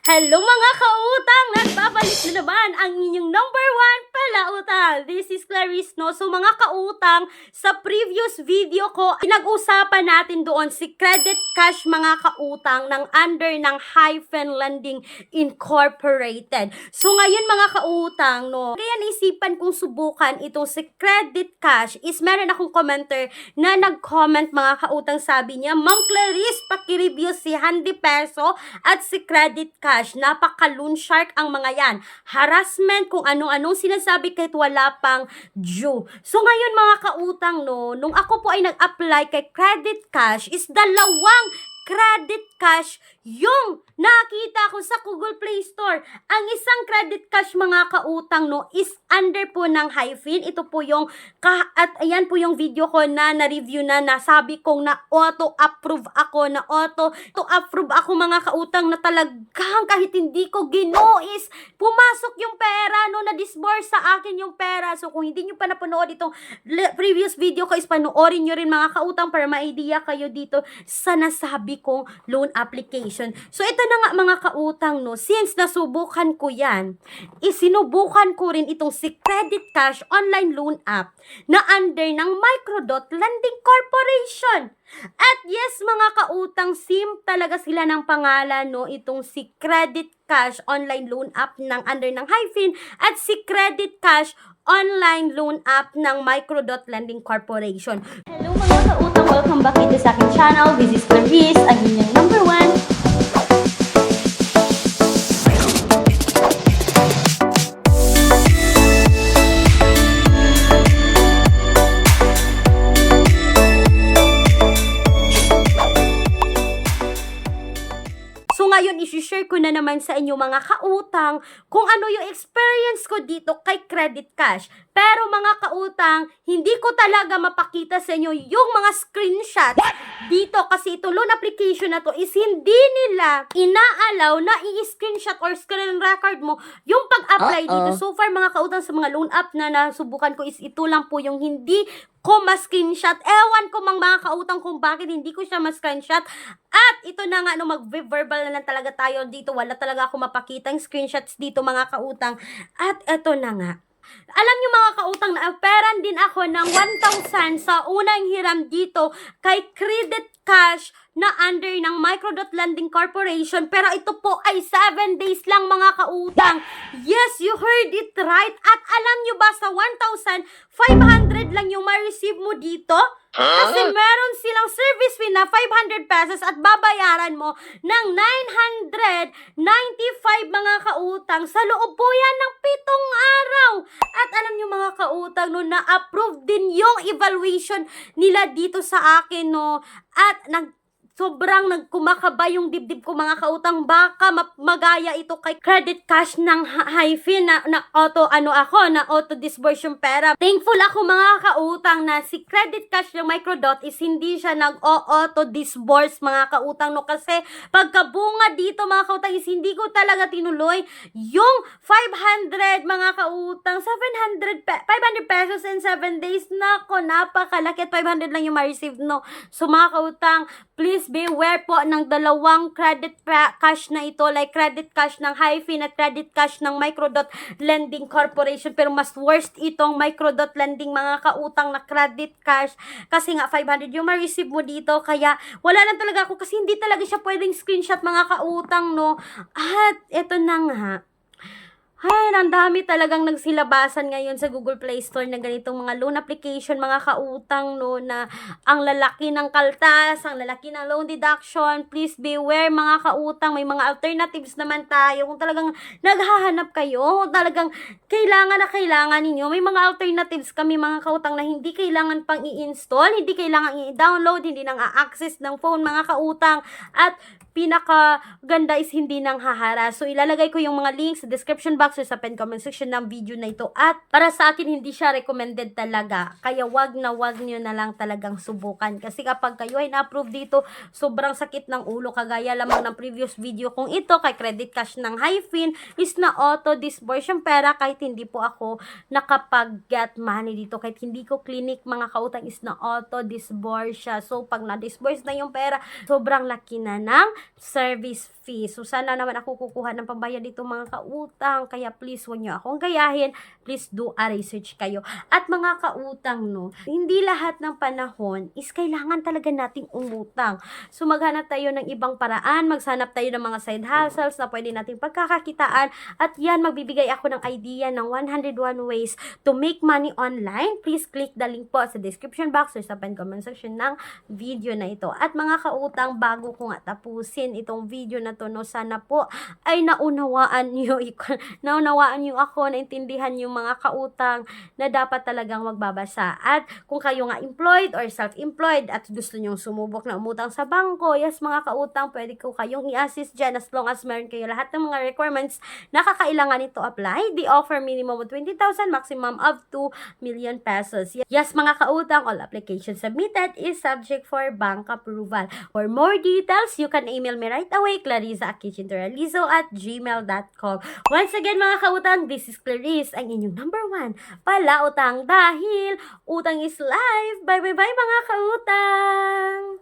Hello mga kautang! Nagbabalik na naman ang inyong number one palautang. This is Clarice, no? So mga kautang, sa previous video ko, pinag-usapan natin doon si Credit Cash mga kautang ng under ng Hyphen Lending Incorporated. So ngayon mga kautang, no? Kaya naisipan kong subukan itong si Credit Cash is meron akong commenter na nag-comment mga kautang, sabi niya, Ma'am Clarice, paki-review si Handy Peso at si Credit Cash. Napaka-loan shark ang mga yan. Harassment, kung anong-anong sinasabi kahit wala pang due. So ngayon mga kautang, no, nung ako po ay nag-apply kay Credit Cash is dalawang Credit Cash yung nakita ko sa Google Play Store. Ang isang Credit Cash mga kautang, no, is under po ng hyphen. Ito po yung at ayan po yung video ko na na-review na nasabi kong na auto-approve ako, na auto-approve ako mga kautang, na talagang kahit hindi ko ginuis, pumasok yung pera, no, na-disburse sa akin yung pera. So kung hindi nyo pa napanood itong previous video ko, is panoorin nyo rin mga kautang para ma-idea kayo dito sa nasabi kong loan application. So ito na nga mga kautang, no, since nasubukan ko yan, isinubukan ko rin itong si Credit Cash online loan app na under ng Microdot Lending Corporation. At yes mga kautang, sim talaga sila ng pangalan, no, itong si Credit Cash online loan app ng under ng hyphen at si Credit Cash online loan app ng Microdot Lending Corporation. Hello mga kautang, welcome back dito sa aking channel. This is Clarice, ang inyong number one. Ngayon, isi-share ko na naman sa inyo mga kautang kung ano yung experience ko dito kay Credit Cash. Pero mga kautang, hindi ko talaga mapakita sa inyo yung mga screenshots dito kasi ito loan application na to is hindi nila inaalaw na i-screenshot or screen record mo yung pag-apply dito. So far mga kautang, sa mga loan app na nasubukan ko is ito lang po yung hindi ko ma-screenshot. Ewan ko mga kautang kung bakit hindi ko siya ma-screenshot. At ito na nga, no, mag-verbal na lang talaga tayo dito. Wala talaga ako mapakitang screenshots dito mga kautang. At ito na nga. Alam nyo mga kautang, na peran din ako ng 1,000 sa unang hiram dito kay Credit Cash na under ng Microdot Lending Corporation. Pero ito po ay 7 days lang mga kautang. Yes, you heard it right. At alam nyo ba, sa 1,500 lang yung ma-receive mo dito? Kasi meron silang service fee na 500 pesos at babayaran mo ng 995 mga kautang sa loob po yan ng 7 araw. At alam nyo mga kautang, no, na-approve din yung evaluation nila dito sa akin, no, at sobrang nagkumakaba yung dibdib ko mga kautang, baka magaya ito kay Credit Cash ng hyphen na auto disburse yung pera. Thankful ako mga kautang na si Credit Cash ng Microdot is hindi siya nag-auto disburse mga kautang, no, kasi pagkabunga dito mga kautang is hindi ko talaga tinuloy yung 500 mga kautang, 500 pesos in 7 days. Nako, napakalaki at 500 lang yung ma-receive, no. So mga kautang, please beware po ng dalawang Credit Cash na ito, like Credit Cash ng hyphen at Credit Cash ng Microdot Lending Corporation. Pero mas worst itong Microdot Lending mga kautang na Credit Cash kasi nga 500 yung ma-receive mo dito. Kaya wala lang talaga ako kasi hindi talaga siya pwedeng screenshot mga kautang, no. At eto na nga. Ay, ang dami talagang nagsilabasan ngayon sa Google Play Store na ganitong mga loan application, mga kautang, no, na ang lalaki ng kaltas, ang lalaki ng loan deduction. Please beware mga kautang, may mga alternatives naman tayo. Kung talagang naghahanap kayo, kung talagang kailangan ninyo, may mga alternatives kami mga kautang na hindi kailangan pang i-install, hindi kailangan i-download, hindi nang a-access ng phone mga kautang. At pinaka ganda is hindi nang haharas. So ilalagay ko yung mga links sa description box or sa pen comment section ng video na ito. At para sa akin hindi siya recommended talaga. Kaya wag nyo na lang talagang subukan. Kasi kapag kayo ay na-approve dito, sobrang sakit ng ulo. Kagaya lamang ng previous video kung ito kay Credit Cash ng hyphen is na auto disburse yung pera kahit hindi po ako nakapag-get money dito. Kahit hindi ko clinic mga kautang is na auto disburse siya. So pag na-disburse na yung pera, sobrang laki na ng service fee. So, sana naman ako kukuha ng pambayad dito mga kautang. Kaya please, huwag nyo akong gayahin. Please do a research kayo. At mga kautang, no, hindi lahat ng panahon is kailangan talaga nating umutang. So, maghanap tayo ng ibang paraan. Maghanap tayo ng mga side hustles na pwede nating pagkakakitaan. At yan, magbibigay ako ng idea ng 101 ways to make money online. Please click the link po sa description box or sa comment section ng video na ito. At mga kautang, bago ko nga tapusin itong video na to, no, sana po ay naunawaan nyo ako, naintindihan yung mga kautang na dapat talagang magbabasa. At kung kayo nga employed or self-employed at gusto nyong sumubok na umutang sa bangko, yes mga kautang, pwede ko kayong i-assist dyan as long as meron kayo lahat ng mga requirements na kakailangan nito apply. They offer minimum of 20,000, maximum of 2 million pesos. Yes mga kautang, all applications submitted is subject for bank approval. For more details, you can email me right away, clarissa@gmail.com. Once again mga kautang, this is Clarice, ang inyong number 1 palautang dahil utang is life. Bye bye bye mga kautang!